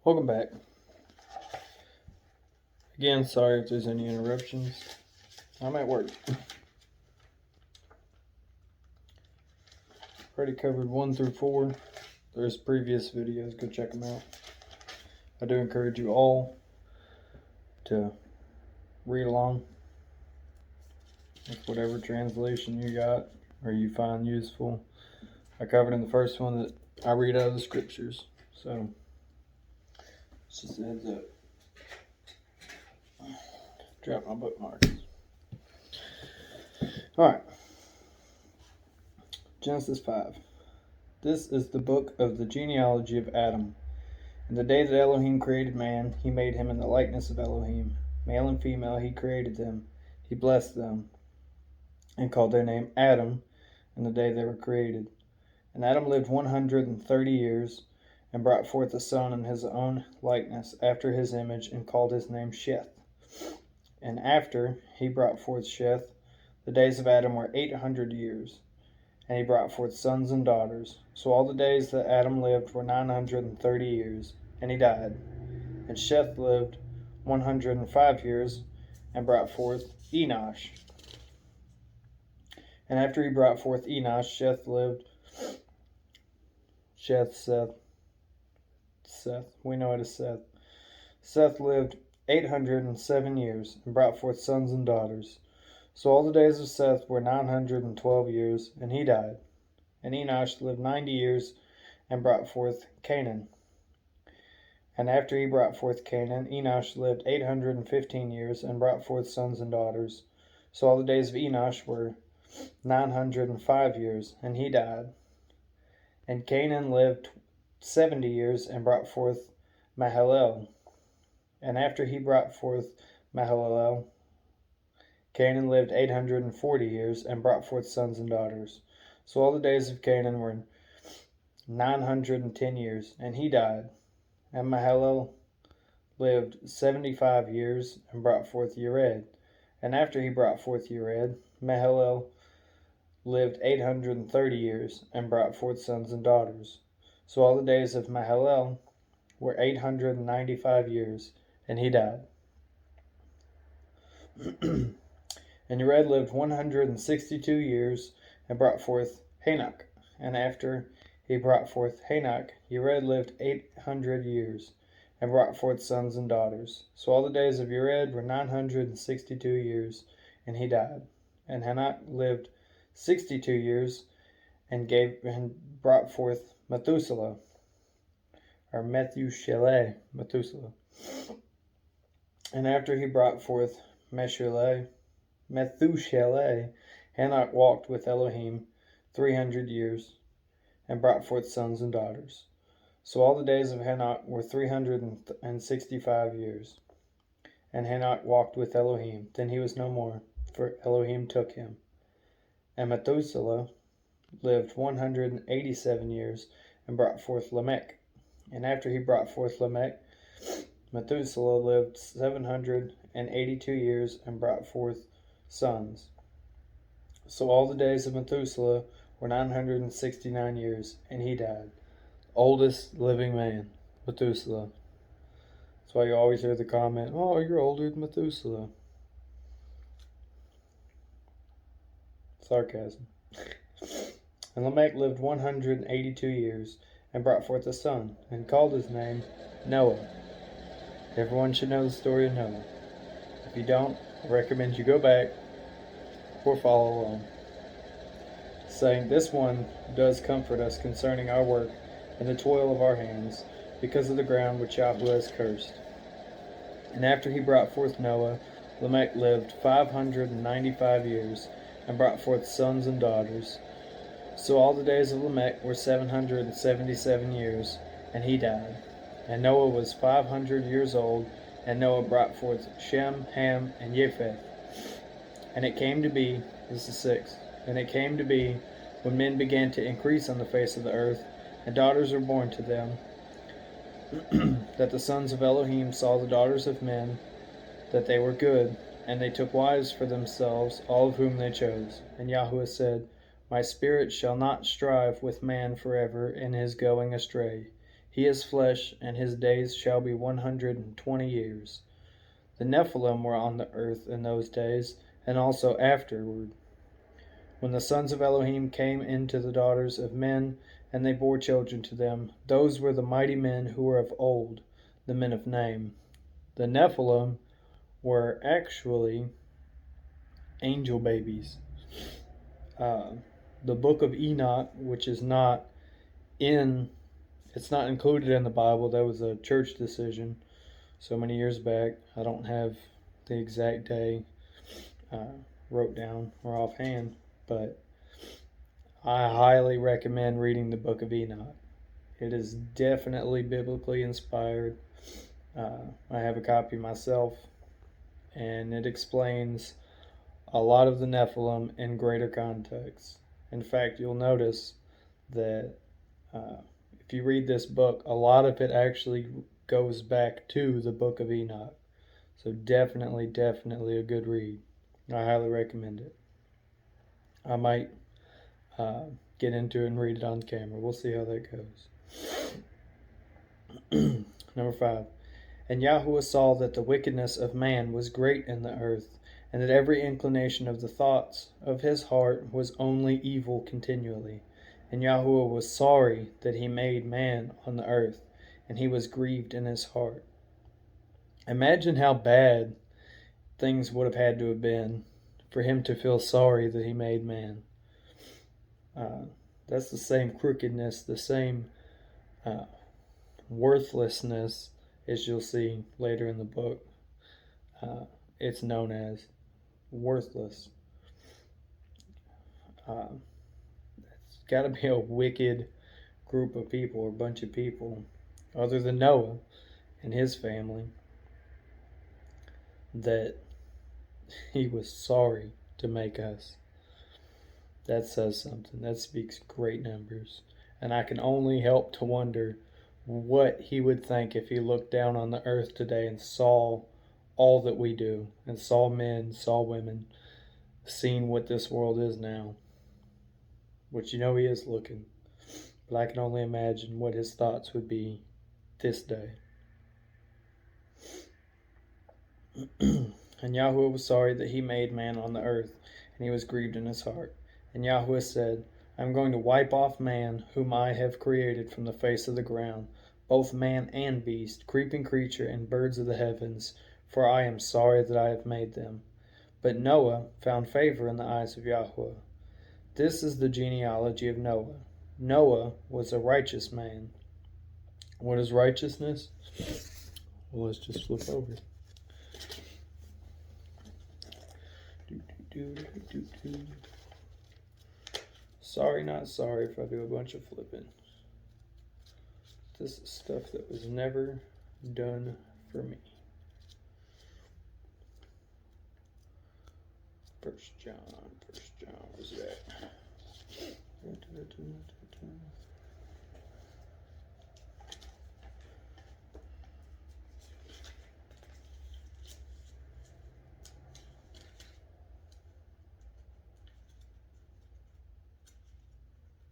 Welcome back. Again, sorry if there's any interruptions. I'm at work. Already covered 1 through 4. There's previous videos, go check them out. I do encourage you all to read along with whatever translation you got or you find useful. I covered in the first one that I read out of the scriptures, so it's just a heads up. Drop my bookmark. Alright. Genesis 5. This is the book of the genealogy of Adam. In the day that Elohim created man, he made him in the likeness of Elohim. Male and female he created them. He blessed them and called their name Adam in the day they were created. And Adam lived 130 years and brought forth a son in his own likeness after his image and called his name Sheth. And after he brought forth Sheth, the days of Adam were 800 years. And he brought forth sons and daughters. So all the days that Adam lived were 930 years, and he died. And Sheth lived 105 years, and brought forth Enosh. And after he brought forth Enosh, Seth, we know it as Seth. Seth lived 807 years, and brought forth sons and daughters. So all the days of Seth were 912 years, and he died. And Enosh lived 90 years, and brought forth Canaan. And after he brought forth Canaan, Enosh lived 815 years, and brought forth sons and daughters. So all the days of Enosh were 905 years, and he died. And Canaan lived 70 years, and brought forth Mahalalel. And after he brought forth Mahalalel, Canaan lived 840 years, and brought forth sons and daughters. So all the days of Canaan were 910 years, and he died. And Mahalalel lived 75 years, and brought forth Yered. And after he brought forth Yered, Mahalalel lived 830 years, and brought forth sons and daughters. So all the days of Mahalalel were 895 years, and he died. And Yered lived 162 years, and brought forth Hanok. And after he brought forth Hanok, Yered lived 800 years, and brought forth sons and daughters. So all the days of Yered were 962 years, and he died. And Hanok lived 62 years, and brought forth Methuselah. And after he brought forth Methuselah, Hanok walked with Elohim 300 years, and brought forth sons and daughters. So all the days of Hanok were 365 years. And Hanok walked with Elohim. Then he was no more, for Elohim took him. And Methuselah lived 187 years, and brought forth Lamech. And after he brought forth Lamech, Methuselah lived 782 years, and brought forth sons. So all the days of Methuselah were 969 years, and he died. Oldest living man, Methuselah. That's why you always hear the comment, "Oh, you're older than Methuselah." Sarcasm. And Lamech lived 182 years, and brought forth a son, and called his name Noah. Everyone should know the story of Noah. If you don't, I recommend you go back or follow along. Saying, "This one does comfort us concerning our work and the toil of our hands, because of the ground which Yahweh has cursed." And after he brought forth Noah, Lamech lived 595 years, and brought forth sons and daughters. So all the days of Lamech were 777 years, and he died. And Noah was 500 years old, and Noah brought forth Shem, Ham, and Japheth. And it came to be, this is 6, and it came to be, when men began to increase on the face of the earth, and daughters were born to them, that the sons of Elohim saw the daughters of men, that they were good, and they took wives for themselves, all of whom they chose. And Yahweh said, My spirit shall not strive with man forever in his going astray. He is flesh, and his days shall be 120 years. The Nephilim were on the earth in those days, and also afterward, when the sons of Elohim came into the daughters of men, and they bore children to them. Those were the mighty men who were of old, the men of name. The Nephilim were actually angel babies. The book of Enoch, which is not it's not included in the Bible. That was a church decision so many years back. I don't have the exact day wrote down or offhand, but I highly recommend reading the book of Enoch. It is definitely biblically inspired. I have a copy myself, and it explains a lot of the Nephilim in greater context. In fact, you'll notice that if you read this book, a lot of it actually goes back to the book of Enoch. So definitely a good read. I highly recommend it. I might get into it and read it on camera. We'll see how that goes. Number 5. And Yahuwah saw that the wickedness of man was great in the earth, and that every inclination of the thoughts of his heart was only evil continually. And Yahuwah was sorry that he made man on the earth, and he was grieved in his heart. Imagine how bad things would have had to have been for him to feel sorry that he made man. That's the same crookedness, the same worthlessness, as you'll see later in the book. It's known as worthless. It's got to be a wicked group of people, or a bunch of people, other than Noah and his family, that he was sorry to make us. That says something. That speaks great numbers. And I can only help to wonder what he would think if he looked down on the earth today and saw all that we do, and saw men, saw women, seeing what this world is now. Which, you know, he is looking. But I can only imagine what his thoughts would be this day. And Yahuwah was sorry that he made man on the earth, and he was grieved in his heart. And Yahuwah said, I am going to wipe off man, whom I have created from the face of the ground, both man and beast, creeping creature, and birds of the heavens, for I am sorry that I have made them. But Noah found favor in the eyes of Yahuwah. This is the genealogy of Noah. Noah was a righteous man. What is righteousness? Well, let's just flip over. Sorry, not sorry if I do a bunch of flipping. This is stuff that was never done for me. 1 John, where's that?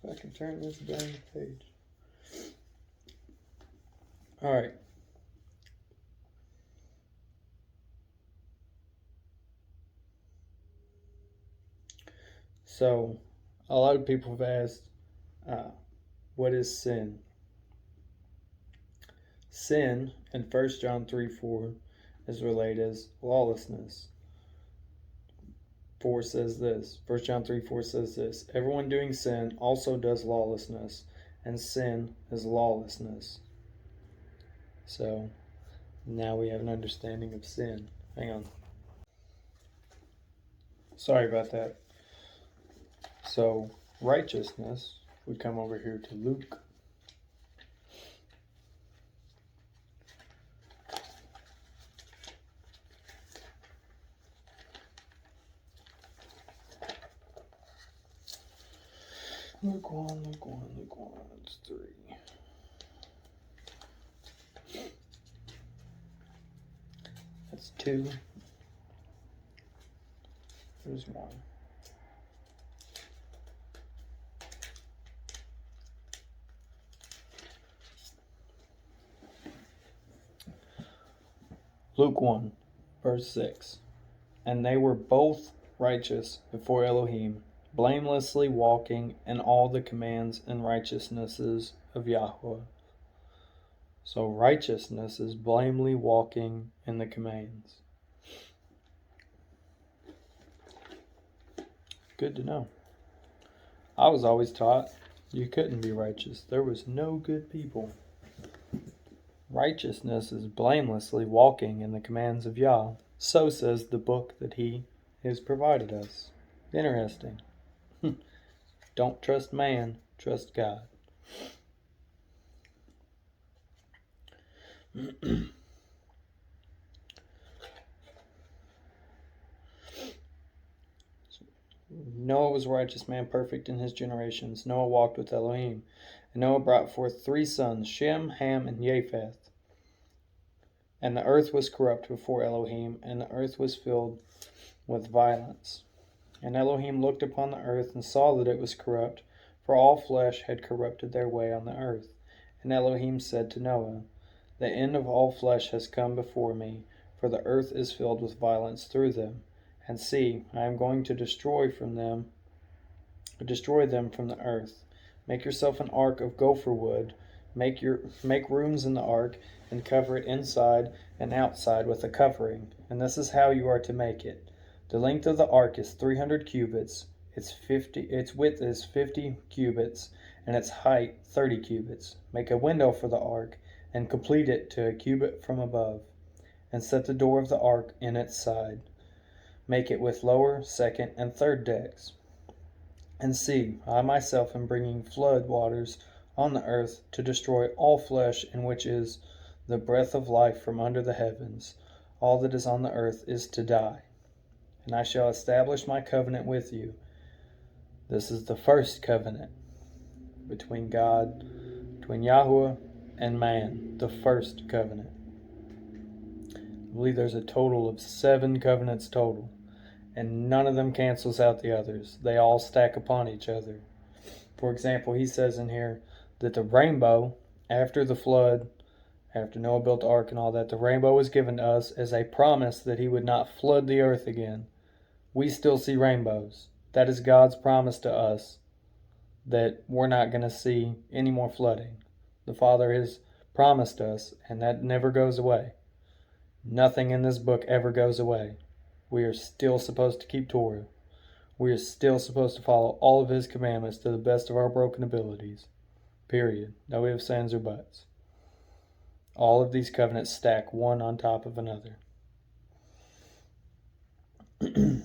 If I can turn this down the page. Alright. So, a lot of people have asked, what is sin? Sin in 1 John 3:4 is related as lawlessness. 4 says this. 1 John 3:4 says this. Everyone doing sin also does lawlessness, and sin is lawlessness. So, now we have an understanding of sin. Hang on. Sorry about that. So, righteousness, we come over here to Luke. Luke 1, it's 3. That's 2. There's 1. Luke 1, verse 6. And they were both righteous before Elohim, blamelessly walking in all the commands and righteousnesses of Yahweh. So righteousness is blamelessly walking in the commands. Good to know. I was always taught you couldn't be righteous. There was no good people. Righteousness is blamelessly walking in the commands of Yah. So says the book that He has provided us. Interesting. Don't trust man, trust God. Noah was a righteous man, perfect in his generations. Noah walked with Elohim. And Noah brought forth 3 sons, Shem, Ham, and Japheth. And the earth was corrupt before Elohim, and the earth was filled with violence. And Elohim looked upon the earth and saw that it was corrupt, for all flesh had corrupted their way on the earth. And Elohim said to Noah, The end of all flesh has come before me, for the earth is filled with violence through them. And see, I am going to destroy them from the earth. Make yourself an ark of gopher wood. Make rooms in the ark, and cover it inside and outside with a covering. And this is how you are to make it. The length of the ark is 300 cubits. Its width is 50 cubits, and its height 30 cubits. Make a window for the ark, and complete it to a cubit from above. And set the door of the ark in its side. Make it with lower, second, and third decks. And see, I myself am bringing flood waters on the earth to destroy all flesh, in which is the breath of life from under the heavens. All that is on the earth is to die. And I shall establish my covenant with you. This is the first covenant between Yahweh and man. The first covenant. I believe there's a total of 7 covenants total, and none of them cancels out the others. They all stack upon each other. For example, he says in here that the rainbow, after the flood, after Noah built the ark and all that, the rainbow was given to us as a promise that He would not flood the earth again. We still see rainbows. That is God's promise to us, that we're not going to see any more flooding. The Father has promised us, and that never goes away. Nothing in this book ever goes away. We are still supposed to keep Torah. We are still supposed to follow all of His commandments to the best of our broken abilities. Period. No ifs, ands, or buts. All of these covenants stack one on top of another. And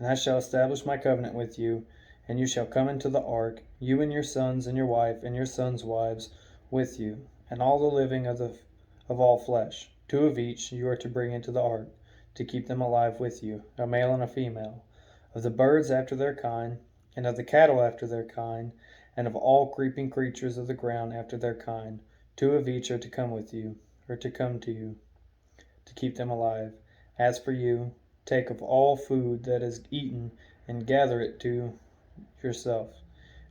I shall establish my covenant with you, and you shall come into the ark, you and your sons and your wife and your sons' wives with you, and all the living of all flesh. 2 of each you are to bring into the ark, to keep them alive with you, a male and a female, of the birds after their kind, and of the cattle after their kind, and of all creeping creatures of the ground after their kind. 2 of each are to come with you, or to come to you, to keep them alive. As for you, take of all food that is eaten, and gather it to yourself,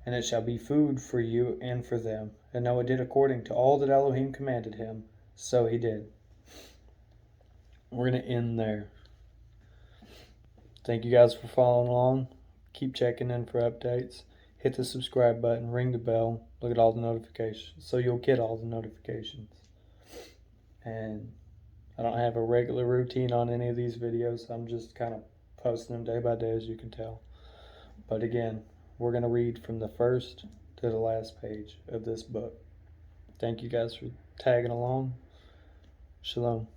and it shall be food for you and for them. And Noah did according to all that Elohim commanded him, so he did. We're going to end there. Thank you guys for following along. Keep checking in for updates. Hit the subscribe button, ring the bell, look at all the notifications, so you'll get all the notifications. And I don't have a regular routine on any of these videos. I'm just kind of posting them day by day, as you can tell. But again, we're going to read from the first to the last page of this book. Thank you guys for tagging along. Shalom.